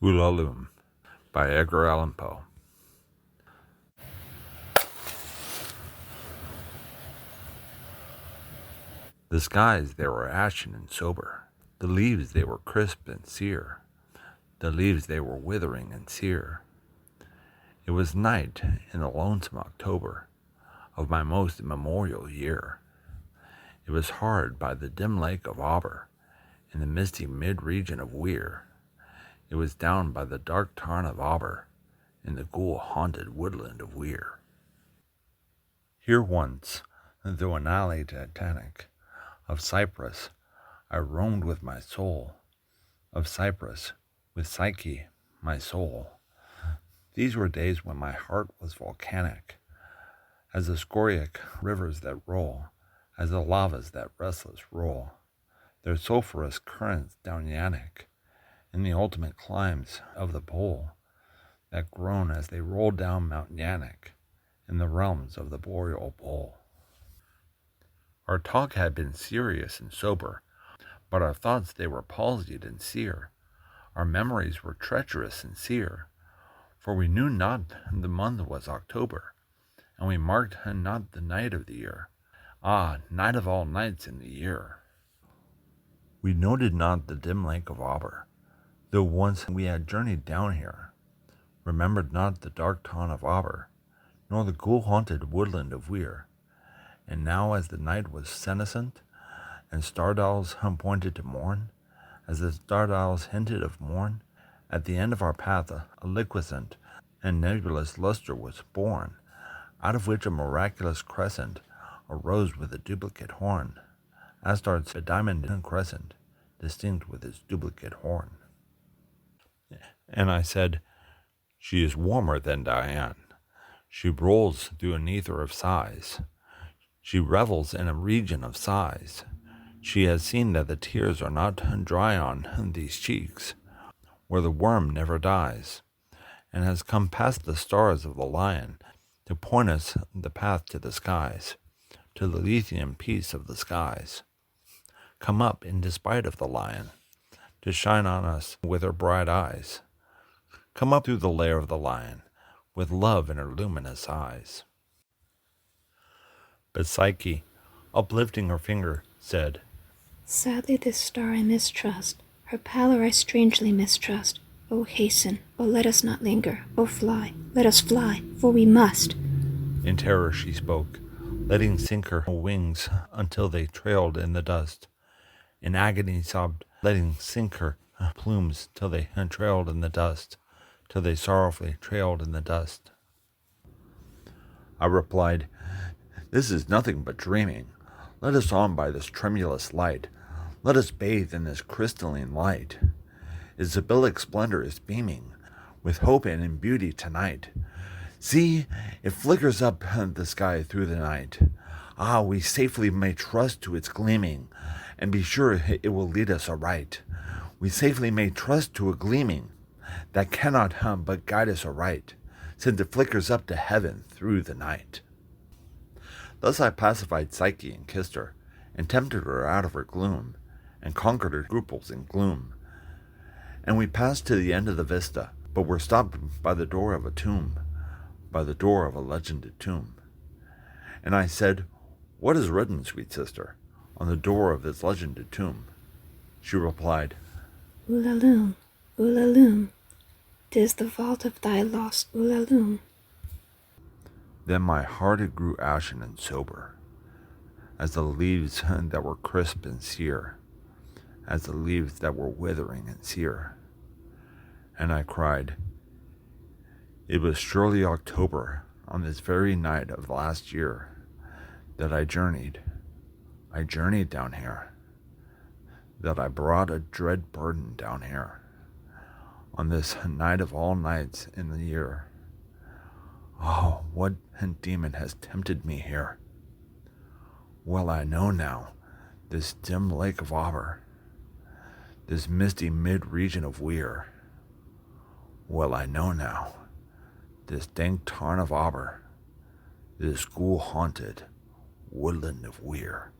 Ulalume by Edgar Allen Poe. The skies, they were ashen and sober. The leaves, they were crisp and sere. The leaves, they were withering and sere. It was night in the lonesome October of my most immemorial year. It was hard by the dim lake of Auber, in the misty mid-region of Weir. It was down by the dark tarn of Auber, in the ghoul-haunted woodland of Weir. Here once, through an alley titanic of cypress, I roamed with my soul, of cypress, with Psyche, my soul. These were days when my heart was volcanic, as the scoriac rivers that roll, as the lavas that restless roll, their sulphurous currents down Yannick, in the ultimate climbs of the pole, that groan as they roll down Mount Yannick, in the realms of the boreal pole. Our talk had been serious and sober, but our thoughts they were palsied and sere. Our memories were treacherous and sere, for we knew not the month was October, and we marked not the night of the year. Ah, night of all nights in the year! We noted not the dim lake of Auber, though once we had journeyed down here, remembered not the dark tarn of Auber, nor the ghoul-haunted woodland of Weir. And now as the night was senescent, and star-dials pointed to morn, as the star-dials hinted of morn, at the end of our path a liquescent and nebulous lustre was born, out of which a miraculous crescent arose with a duplicate horn, Astarte's a diamond crescent, distinct with its duplicate horn. And I said, she is warmer than Diane. She rolls through an ether of sighs. She revels in a region of sighs. She has seen that the tears are not dry on these cheeks, where the worm never dies, and has come past the stars of the lion to point us the path to the skies, to the Lethean peace of the skies. Come up in despite of the lion, to shine on us with her bright eyes. Come up through the lair of the lion, with love in her luminous eyes. But Psyche, uplifting her finger, said, Sadly this star I mistrust, her pallor I strangely mistrust. O hasten, O let us not linger, O fly, let us fly, for we must. In terror she spoke, letting sink her wings until they trailed in the dust. In agony sobbed, letting sink her plumes till they trailed in the dust, till they sorrowfully trailed in the dust. I replied, this is nothing but dreaming. Let us on by this tremulous light. Let us bathe in this crystalline light. Its Sibyllic splendor is beaming with hope and in beauty tonight. See, it flickers up the sky through the night. Ah, we safely may trust to its gleaming, and be sure it will lead us aright. We safely may trust to a gleaming that cannot but guide us aright, since it flickers up to heaven through the night. Thus I pacified Psyche and kissed her, and tempted her out of her gloom, and conquered her scruples in gloom. And we passed to the end of the vista, but were stopped by the door of a tomb, by the door of a legended tomb. And I said, what is written, sweet sister, on the door of this legended tomb? She replied, Ulalume, Ulalume, 'tis the vault of thy lost Ulalume. Then my heart it grew ashen and sober, as the leaves that were crisp and sere, as the leaves that were withering and sere. And I cried, it was surely October, on this very night of last year, that I journeyed down here, that I brought a dread burden down here, on this night of all nights in the year. Oh, what demon has tempted me here? Well, I know now, this dim lake of Auber, this misty mid-region of Weir. Well, I know now, this dank tarn of Auber, this ghoul-haunted woodland of Weir.